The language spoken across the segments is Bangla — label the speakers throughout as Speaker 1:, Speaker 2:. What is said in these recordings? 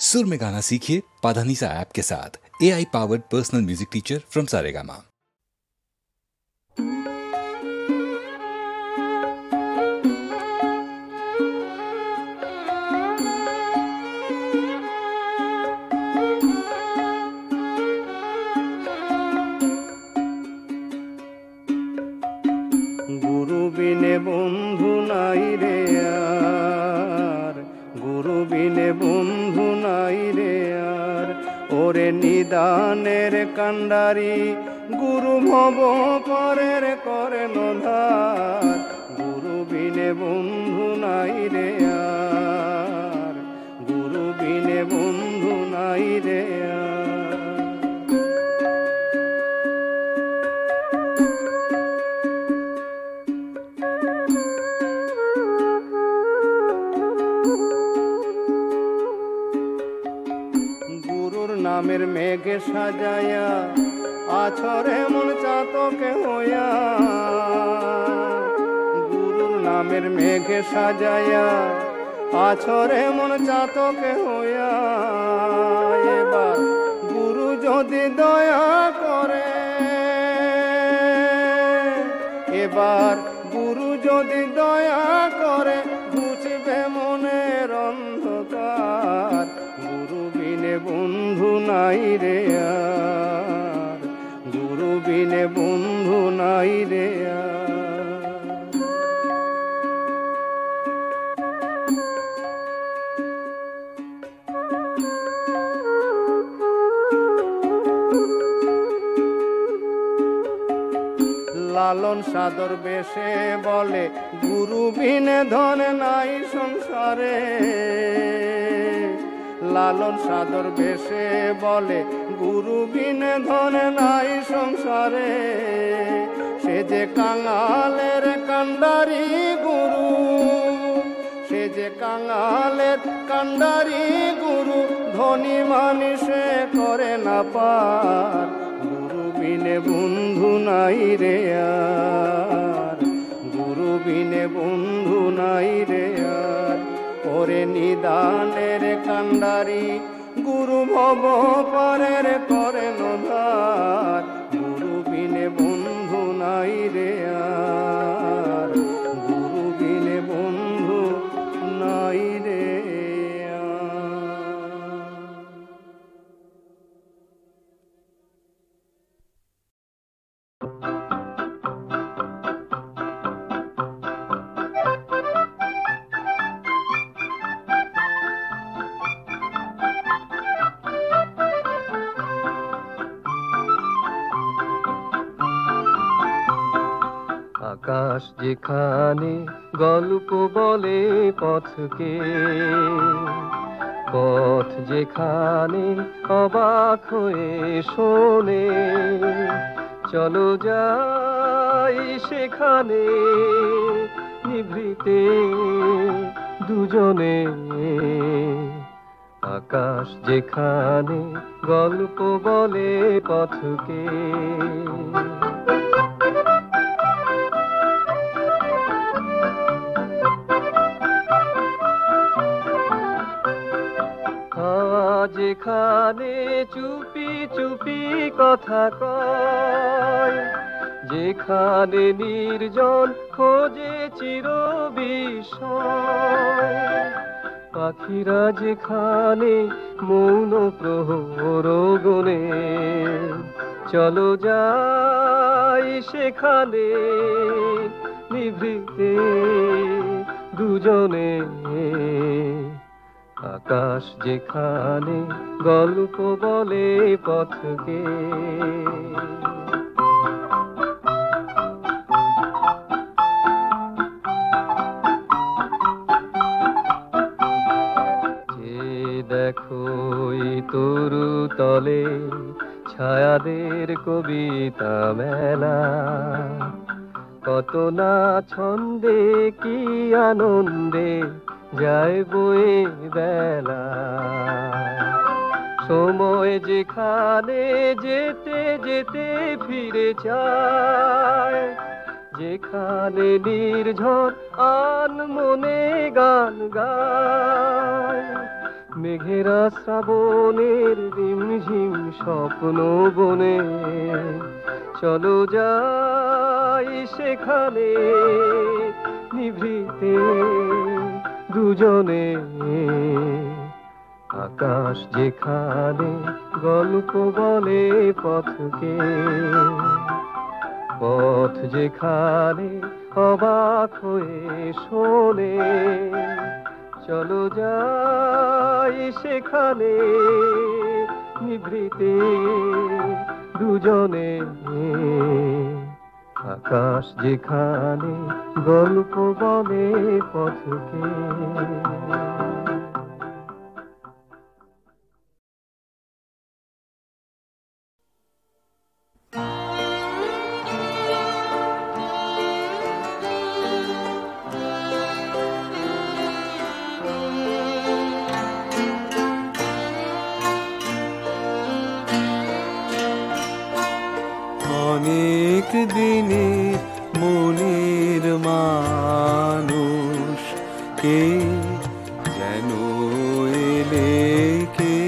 Speaker 1: सुर में गाना सीखिए पाधानीसा ऐप के साथ। AI powered personal music teacher from Saregama.
Speaker 2: गुरु बिने बंधु नाई रे यार, गुरु बिने बंधु नाई रे यार, ओरे निदानेर कांडारी गुरु भव परेर करेन धार। गुरु बिने बंधु नाई रे यार, गुरु बिने बंधु नाई रे यार। নামের মেঘে সাজায়া আছরে মন চাতকে হইয়া, গুরুর নামের মেঘে সাজায়া আছরে মন চাতকে হইয়া। এবার গুরু যদি দয়া করে, এবার গুরু যদি দয়া করে, বুঝবে মনের অন্ধকার। গুরু বিনে বন্ধু নাই রে আর, গুরু বিনে বন্ধু নাই রে আর। লালন সাদর বেশে বলে গুরু বিনে ধন নাই সংসারে। লালন সাদর বেশে বলে গুরু বিনে ধন নাই সংসারে। সে যে কাঙালের কান্ডারি গুরু, সে যে কাঙালের কান্ডারি গুরু, ধনী মানুষে করে না পার। গুরু বিনে বন্ধু নাই রে আর, গুরু বিনে বন্ধু নাই রে আর, ওরে নিদানের কান্ডারি গুরু ভব পরের করেন ধার। গুরু বিনে বন্ধু নাই রে আর, গুরু বিনে বন্ধু নাই রে
Speaker 3: আকাশ যেখানে গল্প বলে পথকে, পথ যেখানে অবাক হয়ে শোনে, চলো যাই সেখানে নিভৃতে দুজনে। আকাশ যেখানে গল্প বলে পথকে। যেখানে চুপি চুপি কথা কয়, যেখানে নির্জন খোঁজে চির বিষয়, পাখিরা যেখানে মৌন প্রহর গনে, চলো যাই সেখানে নিভৃতে দুজনে। আকাশ যেখানে গল্প বলে পথকে। যে দেখো তরু তলে ছায়াদের কবিতা মেলা, কত না ছন্দে কি আনন্দে যায় বয়ে বেলা। সময় যেখানে যেতে যেতে ফিরে যায়, যেখানে নির্ঝর আনমনে গান গায়, মেঘেরা শ্রাবণের রিমঝিম স্বপ্ন বনে, চলো যাই সেখানে নিভৃতে দুজনে। আকাশ যেখানে গল্প বলে পথকে, পথ যেখানে অবাক হয়ে শোনে, চলো যাই সেখানে নিভৃতে দুজনে। আকাশ যেখানে গল্প বলে পথকে।
Speaker 4: অনেক দিনের মনের মানুষ কে যেন এলে কে,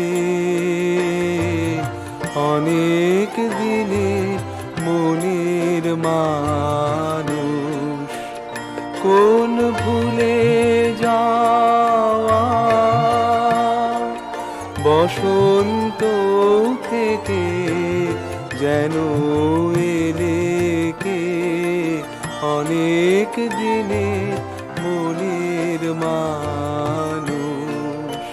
Speaker 4: অনেক দিনের মনের মানুষ কোন ভুলে যাওয়া বসন্ত থেকে যেন এলে কে, অনেক দিনের মনের মানুষ।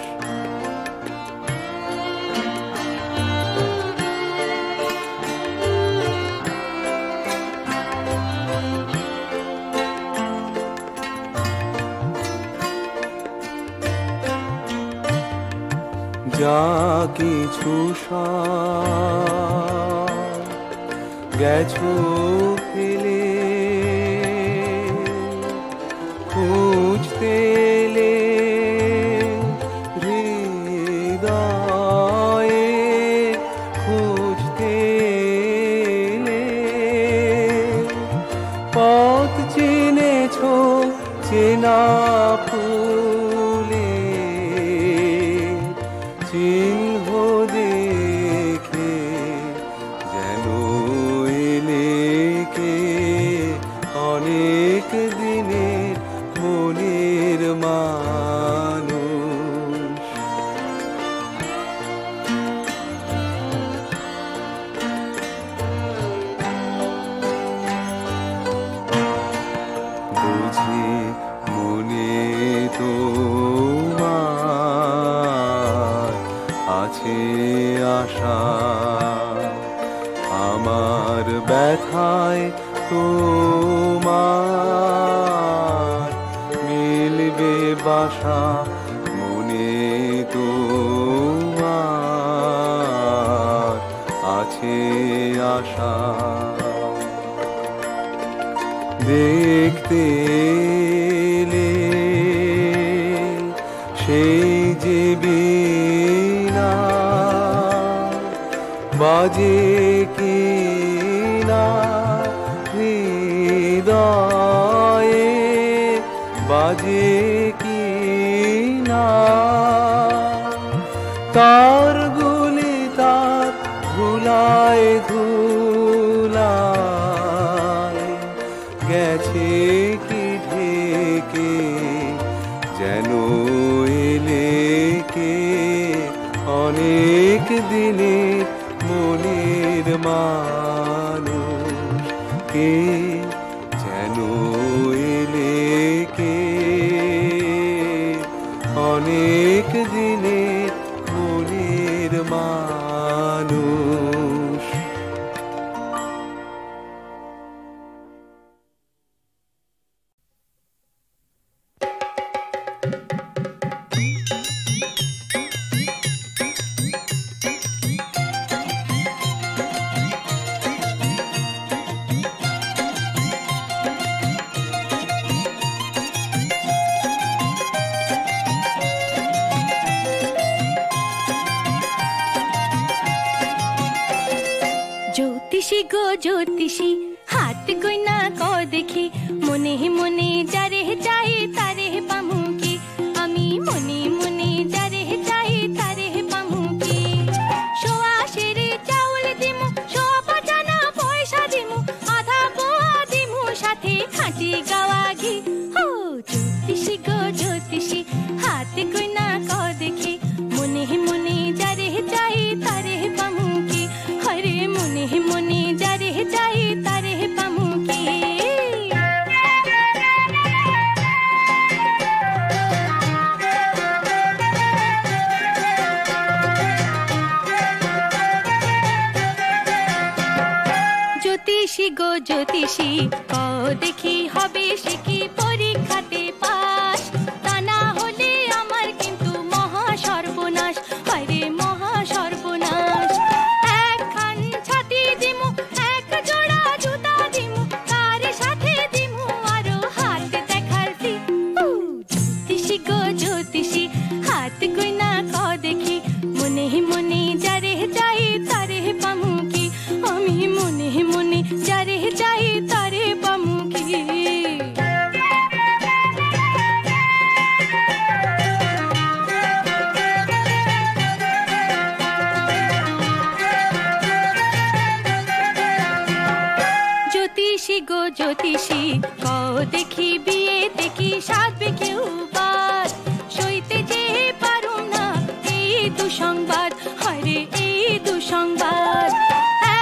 Speaker 4: যা কিছু গেছো ফেলে খুঁজতে এলে হৃদয়ে, খুঁজতে এলে পথ চিনেছো চেনা ফুলে চিহ্ন দেখে যেন এলে কে, অনেক দিনের মনের মানুষ। বুঝি মনে তোমার আছে আশা, আমার ব্যথায় তোমার মিলবে বাসা, মনে তোমার আছে আশা। দেখতে এলে সেই যে বীণা বাজে কি না হৃদয়ে, বাজে কি না তার গুলি তার ধুলায় ধুলায় গেছে কি ঢেকে, যেন এলে কে, অনেক দিনের মনের মানুষ কে, যেন এলে কে, অনেক দিনের মনের মানুষ।
Speaker 5: জ্যোতিষী গো জ্যোতিষী হাত গয়না ক দেখি, মনে মনে যারে চাই তারে পামু কি, আমি মনে মনে যারে চাই জ্যোতিষী গো জ্যোতিষী, কও দেখি হবে সে কি পরীক্ষাতে পাস? তা না হলে আমার কিন্তু মহা সর্বনাশ, হরে মহা সর্বনাশ। একখান ছাতি দিমু, এক জোড়া জুতা দিমু, তার সাথে দিমু আরো হাত দেখার ফ্রি। জ্যোতিষী গো জ্যোতিষী, হাত কইনা ক দেখি, মনে মনে যারে চাই তারে পামু কি? আমি মনে মনে যারে চাই তারে পামু কি? জ্যোতিষী গো জ্যোতিষী, কও দেখি বিয়েতে কি সাধবে কেউ বাদ? সইতে যে পারুম না এই দুঃসংবাদ, হরে এই দুঃসংবাদ।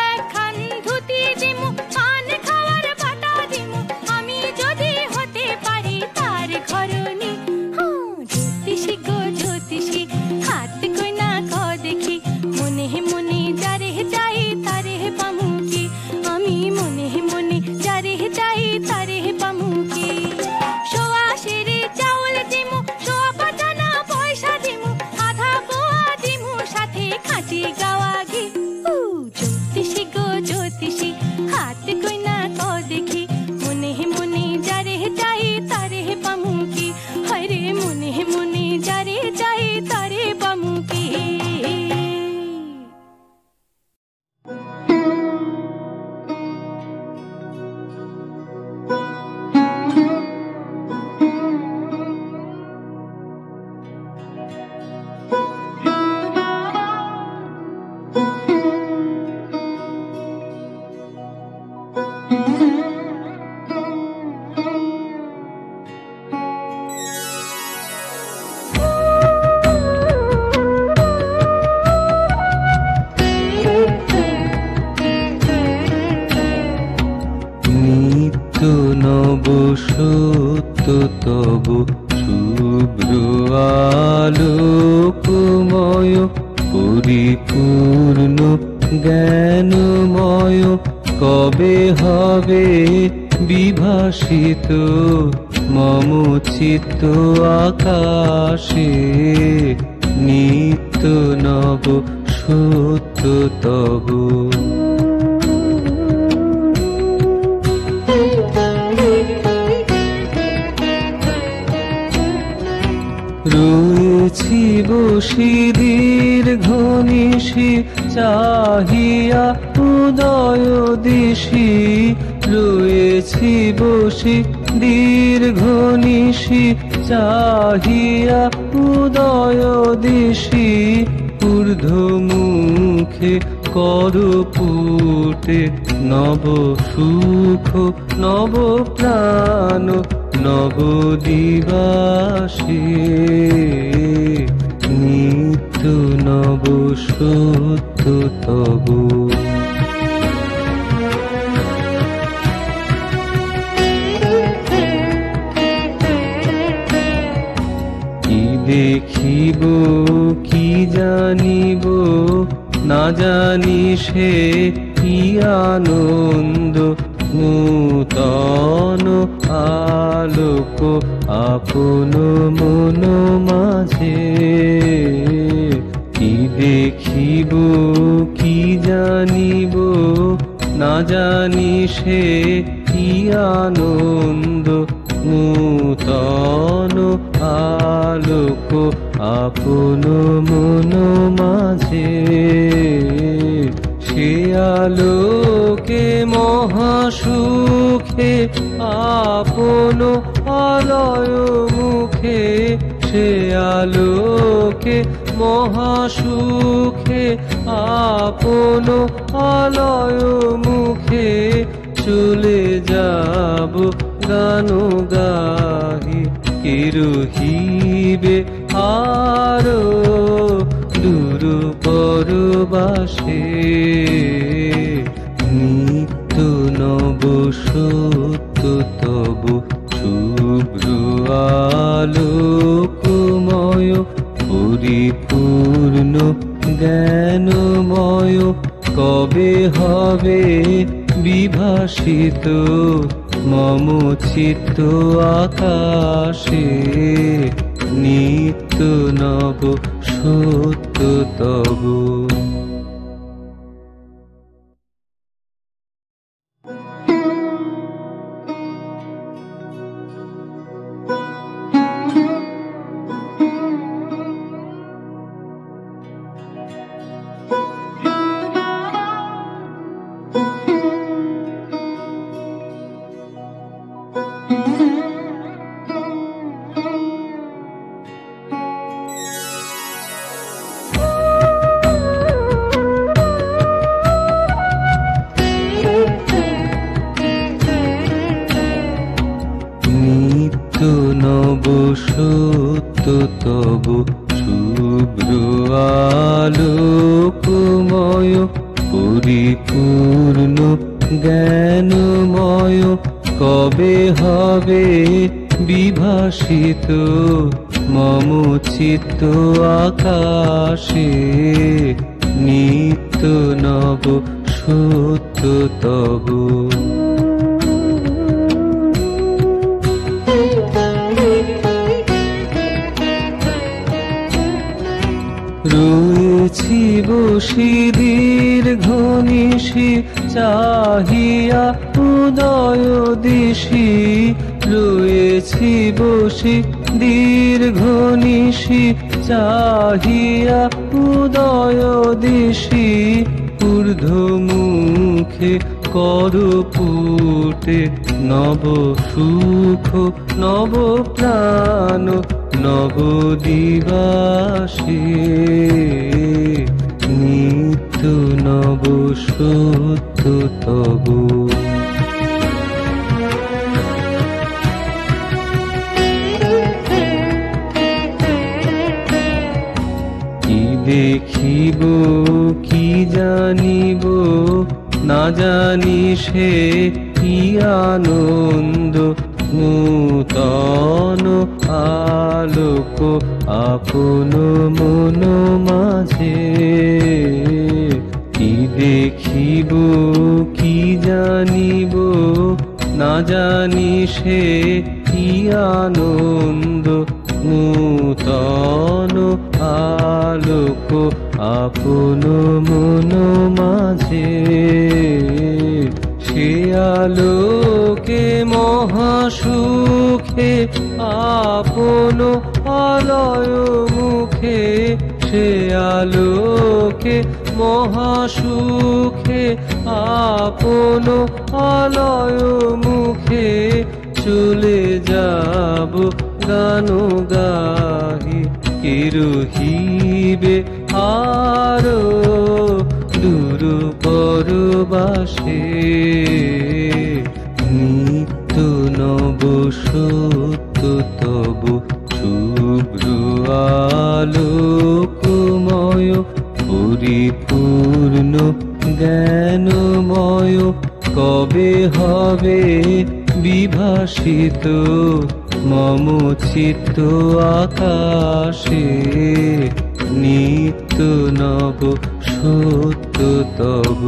Speaker 5: একখান ধুতি দিমু, পান খাওয়ার বাটা দিমু, আমি যদি হতে পারি তার ঘরণী। জ্যোতিষী গো জ্যোতিষী, হাত কইনা ক দেখি, মনে মনে যারে চাই তারে পামু কি? আমি মনে মনে যারে চাই তারে পামু কি? সোয়া সেরে চাউল দিমু, সোয়া পাটানা পয়সা দিমু, আধা পোয়া দিমু, সাথে খাঁটি গাওয়া ঘি। জ্যোতিষী গো জ্যোতিষী, হাত কইনা ক দেখি, মনে মনে যারে চাই তারে পামু কি? হরে মনে মনে যারে চাই তারে পামু কি?
Speaker 3: নিত্য নব সত্য তব শুভ্র আলোকময়, পরিপূর্ণ জ্ঞানময়, কবে হবে বিভাসিত মম চিত্ত আকাশে? নিত্য নব সত্য তব। রয়েছি বসি দীর্ঘ নিশি, চাহিয়া উদয় দিশি। রয়েছি বসি দীর্ঘ নিশি, চাহিয়া উদয় দিশি। ঊর্ধ্ব মুখে কর পুটে নব সুখ, নব প্রাণ, নব দিবাসে। নিত্য নব সত্য তব। কি দেখিব কি জানিব, না জানি সে কি আনন্দ। নূতন আলোক আপন মন মাঝে। কি দেখিব কি জানিব, না জানি সে কি আনন্দ। নূতন আলোক আপন মন মাঝে। সে আলোকে মহাসুখে আপন আলয় মুখে। সে আলোকে মহাসুখে আপন আলয় মুখে। চলে যাব গান গাহি, কে রহিবে আরো দূর পরবাসে। নিত্য নব সত্য তব শুভ্র আলোকময়, পরিপূর্ণ জ্ঞানময়। কবে হবে বিভাসিত মম চিত্ত আকাশে, নিত্য নব সত্য তব। নব সত্য তব শুভ্র আলোকময়, পরিপূর্ণ জ্ঞানময়, কবে হবে বিভাসিত মম চিত্ত আকাশে, নিত্য নব সত্য তব। রয়েছি বসি দীর্ঘ নিশি, চাহিয়া উদয় দিশি, রয়েছি বসি দীর্ঘ নিশি, চাহিয়া উদয় দিশি, ঊর্ধ্ব মুখে কর পুটে নব সুখ নব প্রাণ নব দিবাসে, নিত্য নব সত্য তব। কি দেখিব কি জানিব, না জানি সে কি আনন্দ, নূতন আলোক আপন মন মাঝে। কি দেখিব কি জানিব, না জানি সে কি আনন্দ, নূতন আলোক আপন মন মাঝে। সে আলোকে মহাসুখে আপন আলয় মুখে, সে আলোকে মহাসুখে আপন আলয় মুখে, চলে যাব গান গাহি, কে রহিবে আরো দূর পরবাসে, নিত্য নব সত্য তব শুভ্র আলোকময়, পরিপূর্ণ জ্ঞানময়, কবে হবে বিভাসিত মম চিত্ত আকাশে, নিত্য নব সত্য তব।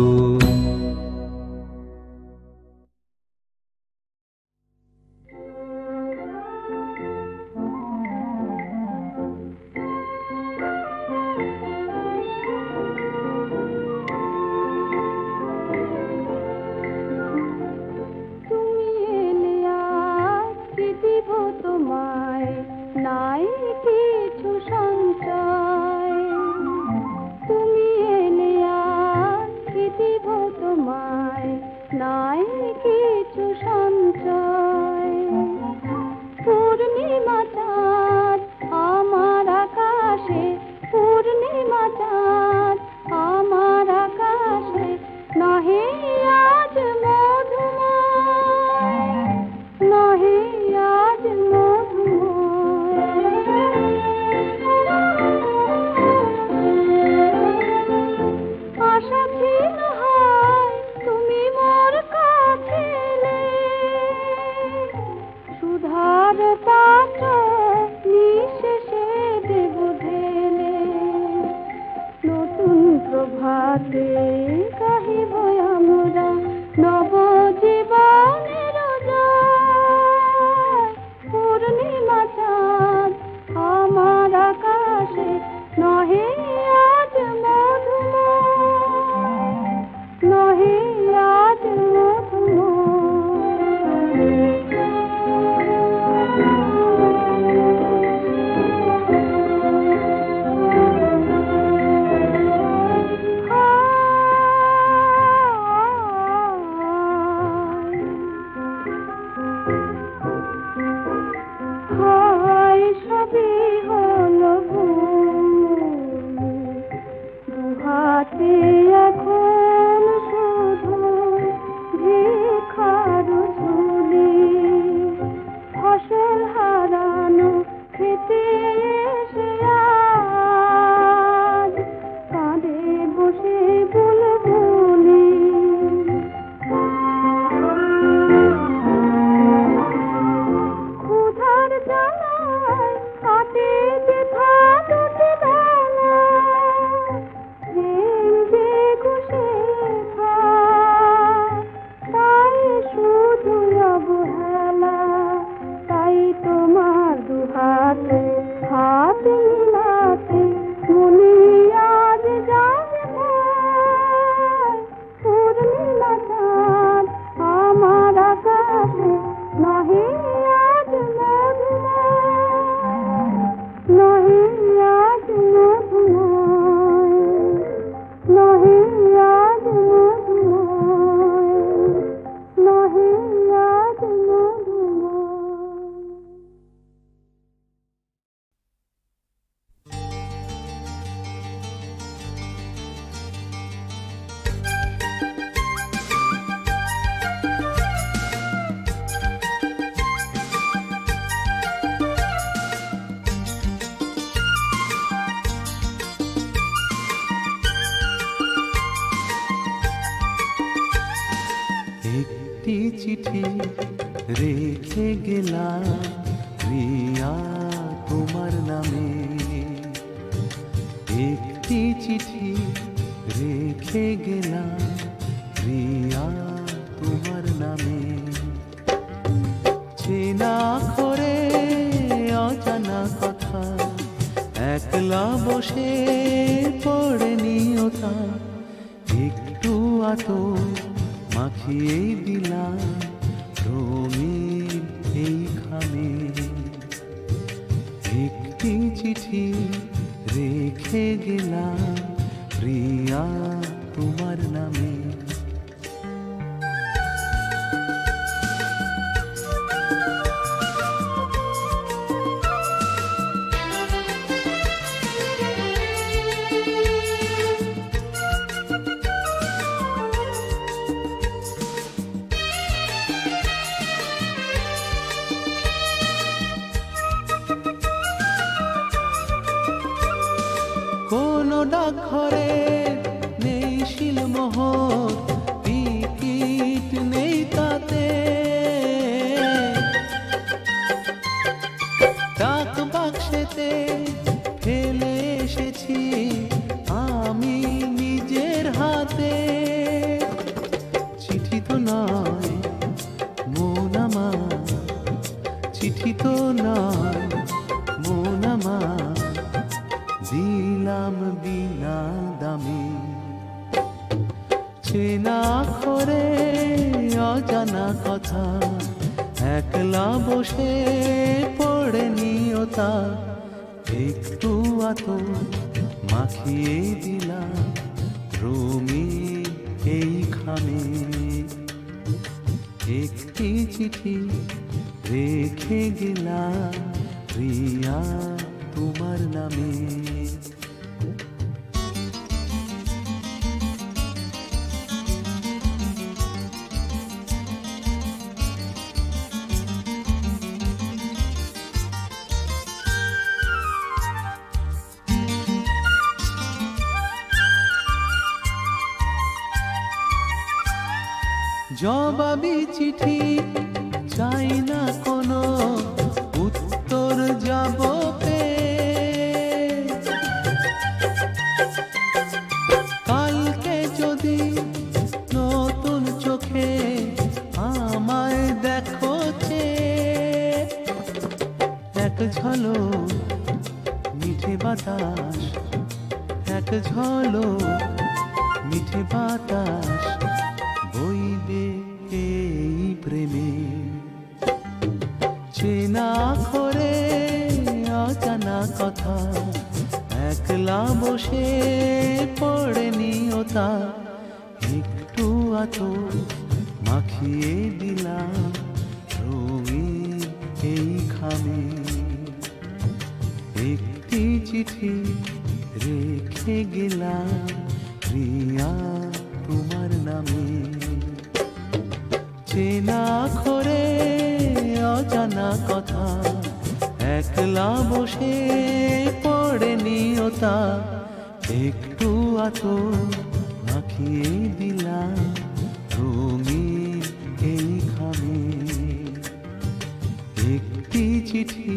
Speaker 5: নবজীবনের জয় পূর্ণিমা চাঁদ আমার আকাশে নহে আজ মধুময় নহে আজ
Speaker 4: চিঠি রেখে গেলাম প্রিয়া তোমার নামে, একটি চিঠি রেখে গেলাম প্রিয়া তোমার নামে। চেনা করে অজানা কথা একলা বসে পড়ে নিও তা, একটু আতর মাখিয়ে দিলাম রঙিন এই খামে। একটি চিঠি রেখে গেলাম প্রিয়া তোমার নামে। কোনো ডাকঘরে নেই শিলমোহর, টিকিট নেই তাতে, ডাক বাক্সেতে ফেলে এসেছি আমি নিজের হাতে। চিঠি তো নয় মন আমার, চিঠি তো নয় মন আমার, দিলাম বিনা দামে। চেনা করে অজানা কথা একলা বসে পড়ে নিও তা, একটু আতর মাখিয়ে দিলাম রঙিন এই খামে। একটি চিঠি রেখে গেলাম প্রিয়া তোমার নামে। জবাবি চিঠি চাই না কোনো উত্তর যাব পেয়ে, কালকে যদি নতুন চোখে হলো মিঠে বাতাস বইবে এই প্রেমে চেনা করে অজানা কথা একলা বসে পড়েনি ওটা একটু আতো মাখিয়ে দিলাম রঙিন এই খামে একটি চিঠি রেখে গেলাম প্রিয়া তোমার নামে চেনা করে অজানা কথা একলা বসে পড়েনি ওটা একটু আতো মাখিয়ে দিলাম রঙিন এই খামে একটি চিঠি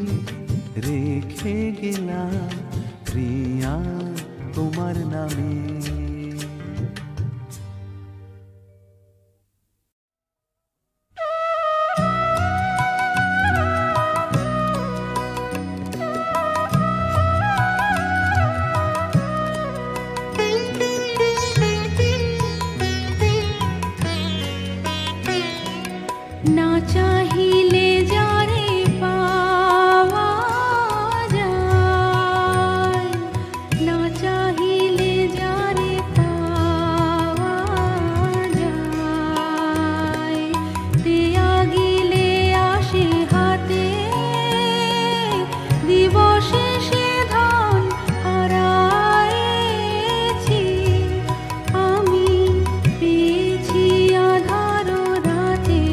Speaker 4: রেখে গেলাম প্রিয়া তোমার নামে
Speaker 5: না চাহিলে যারে পাওয়া যায়, না চাহিলে যারে পাওয়া যায়, দেয়া গিলে আসে হাতে দিবসে সে ধন হারায়েছি আমি পেয়েছি আধার রাতে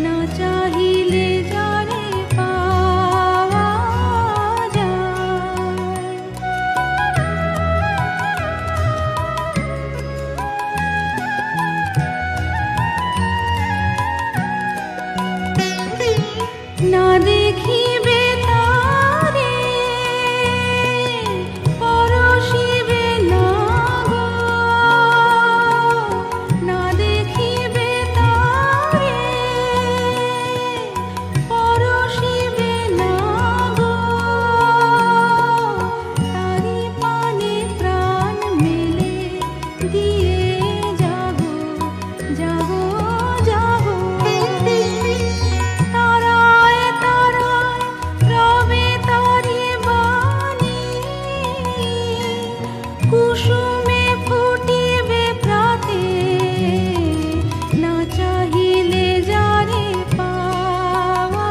Speaker 5: না চাহিলে যারে পাওয়া যায়। না দেখিবে তারে পরশিবে না গো, না দেখিবে তারে পরশিবে না গো, তারি পানে প্রাণ মেলে দিয়ে যাবো যাবো যাবো। তারায় তারায় রবে তারি বাণী, কুসুমে ফুটিবে প্রাতে না চাহিলে যারে পাওয়া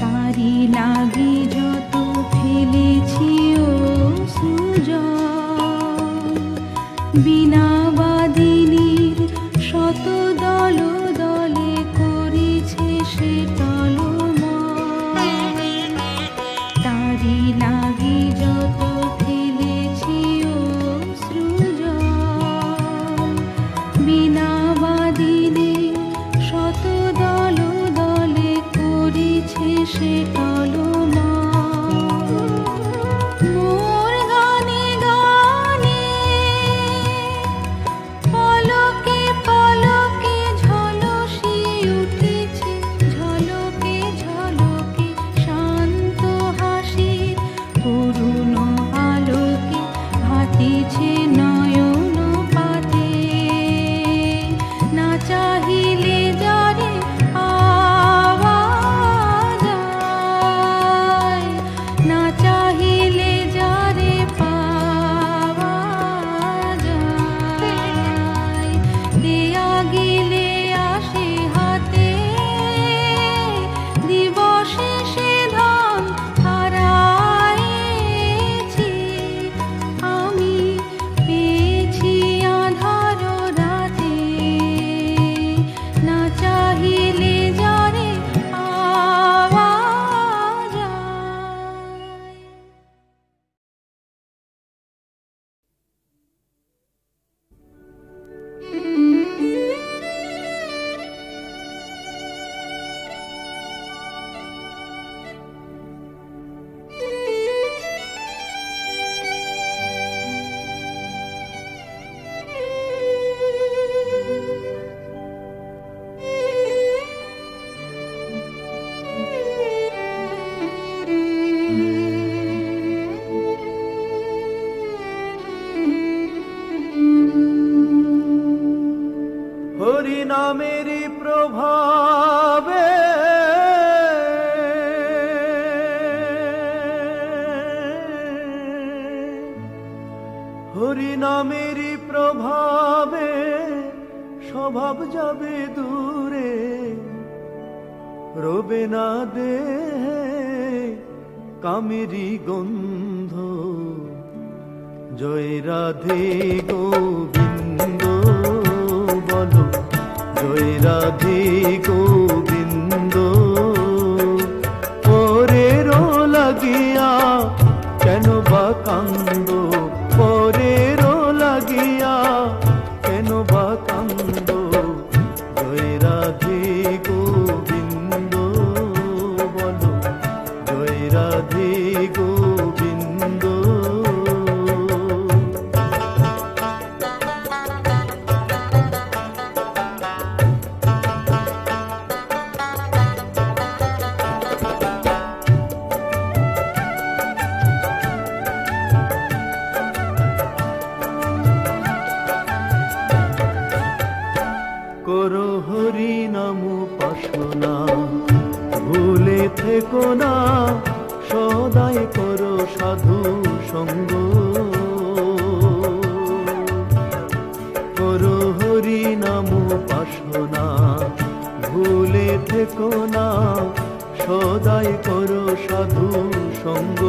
Speaker 5: তারি লাগি যত ফেলেছি ও সুজন, বিনা বাদিনীর শত দল দলে করেছে সে টলমল। তারি লাগি যত ফেলেছি ও সৃজন, বিনা বাদিনীর শত দল দলে করেছে সে টলমল। মোর গানে গানে পলকে পলকে ঝলসি উঠেছে, ঝলকে ঝলকে শান্ত হাসির করুণ
Speaker 4: হরি নামেরই প্রভাবে স্বভাব যাবে দূরে, রবে না দেহে কামেরই গন্ধ। জয় রাধে গোবিন্দ বলো, জয় রাধে গোবিন্দ। পরের লাগিয়া কেন বা কান্দ, পরের লাগিয়া কেন বা কান্দ। জয় রাধে গোবিন্দ বলো, জয় রাধে গোবিন্দ। করো হরি নাম উপাসনা, ভুলে থেকো না, সদাই করো সাধু সঙ্গ। করো হরি নাম উপাসনা, ভুলে থেকো না, সদাই করো সাধু সঙ্গ।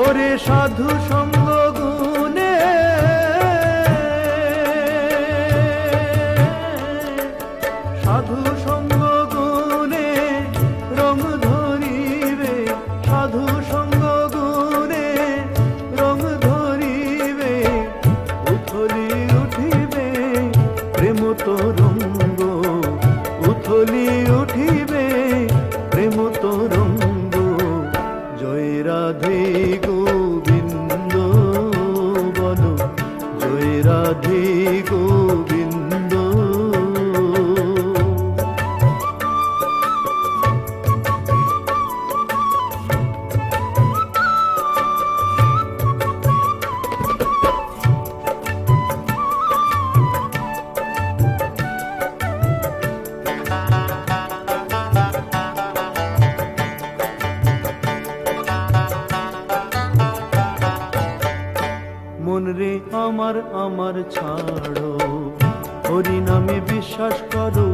Speaker 4: ওরে সাধু সঙ্গ গুণে সাধু সঙ্গ গুণে রং ধরিবে, সাধু সঙ্গ গুণে রং ধরিবে। উথলি উঠিবে প্রেম তরঙ্গ, উথলি উঠিবে প্রেম তরঙ্গ। জয় রাধে গোবিন্দ বলো, জয় রাধে গোবিন্দ। মন রে আমার আমার ছাড়ো, হরি নামে বিশ্বাস করো,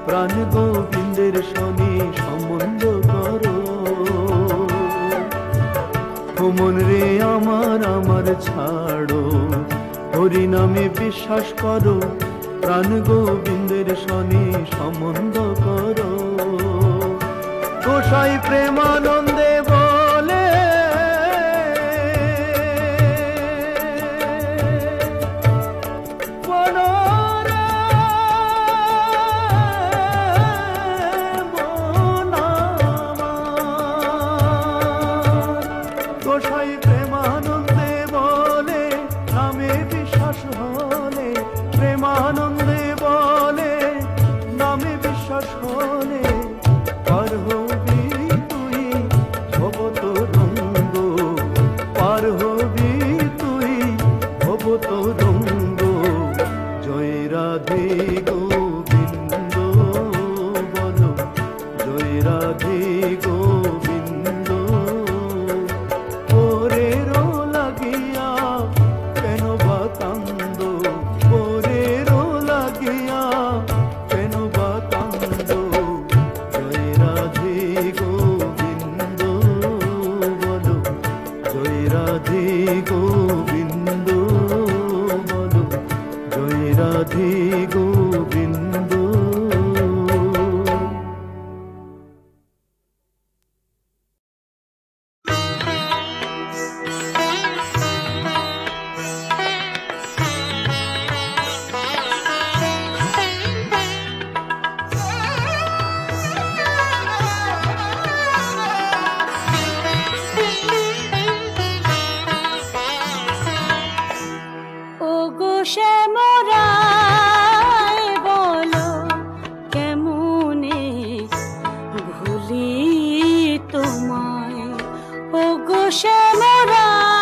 Speaker 4: প্রাণ গোবিন্দের সনে সম্বন্ধ করো। ও মন রে আমার আমার ছাড়ো, হরি নামে বিশ্বাস করো, প্রাণ গোবিন্দের সনে সম্বন্ধ করো। গোসাই প্রেমানন্দে বলে, গোসাই প্রেমানন্দে বলে, নামে বিশ্বাস হলে, প্রেমানন্দে বলে, নামে বিশ্বাস হলে, পার হবি তুই ভবতরঙ্গ, পার হবি তুই ভবতরঙ্গ। জয় রাধে গোবিন্দ বলো, জয় রাধে গোবিন্দ। পরের লাগিয়া কেন বা কান্দ, পরের লাগিয়া কেন বা কান্দ। জয় রাধে গোবিন্দ বলো, জয় রাধে গোবিন্দ বলো, জয় রাধে গোবিন্দ।
Speaker 5: ও গো শ্যামরায় বলো কেমনে ভুলি তোমায়। ও গো শ্যামরায়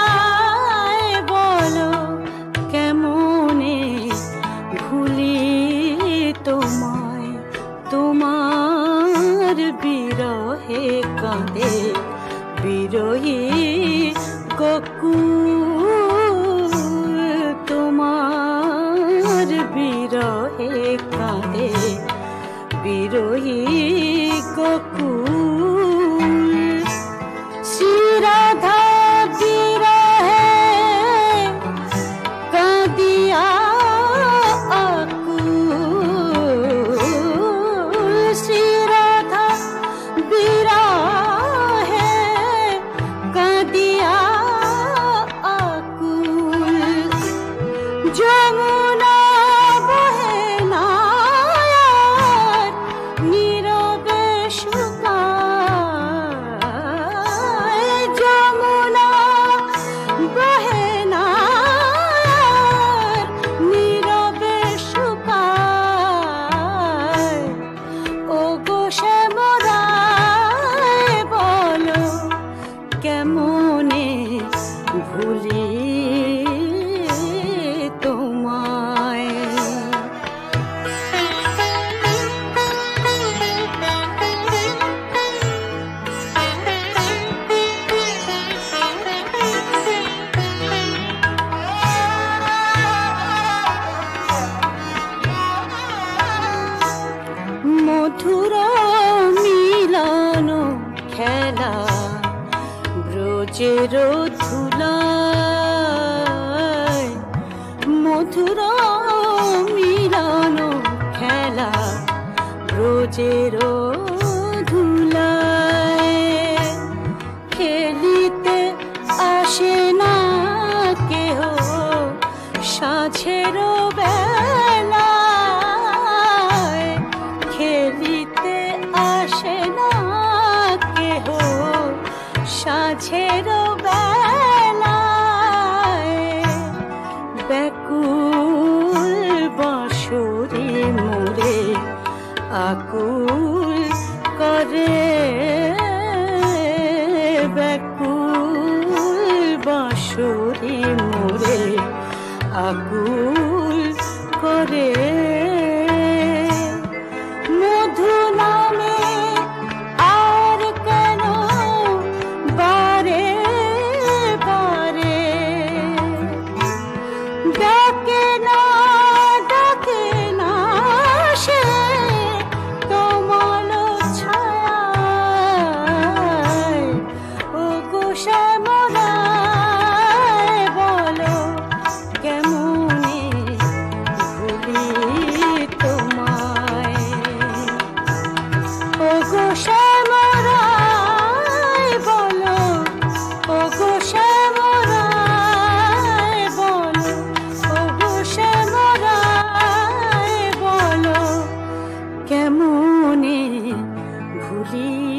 Speaker 5: বলো কেমনে ভুলি তোমায়। তোমার বিরহে কাঁদে বিরহী গোকুল তোমার বিরহে কাঁদে বিরহী গোকুল শ্রীরাধা বিরহে কাঁদিয়া আকুল শ্রীরাধা বিরহে কাঁদিয়া আকুল যমুনা বহে না আর নীরবে শুকায় যমুনা বহে না আর নীরবে শুকায় ওগো শ্যামরায় বলো কেমনে ভুলি তোমায় মধুর মিলন খেলা ব্রজের ধুলায় মধুর মিলন খেলা ব্রজের ধুলায় খেলিতে আসে না কেহ সাঁঝের বেলায় খেলিতে আসে না কেহ সাঁঝের বেলায় ব্যাকুল বাঁশরি মোরে আকুল করে ব্যাকুল বাঁশরি মোরে আকুল করে মধু নামে আর কেন বারে বারে ডাকে না সে কমল ছায়ায় ওগো শ্যামরায় বলো কেমনে ভুলি তোমায় ওগো শ্যামরায় বলো ওগো শ্যামরায় বলো ওগো শ্যামরায় বলো কেমনে ভুলি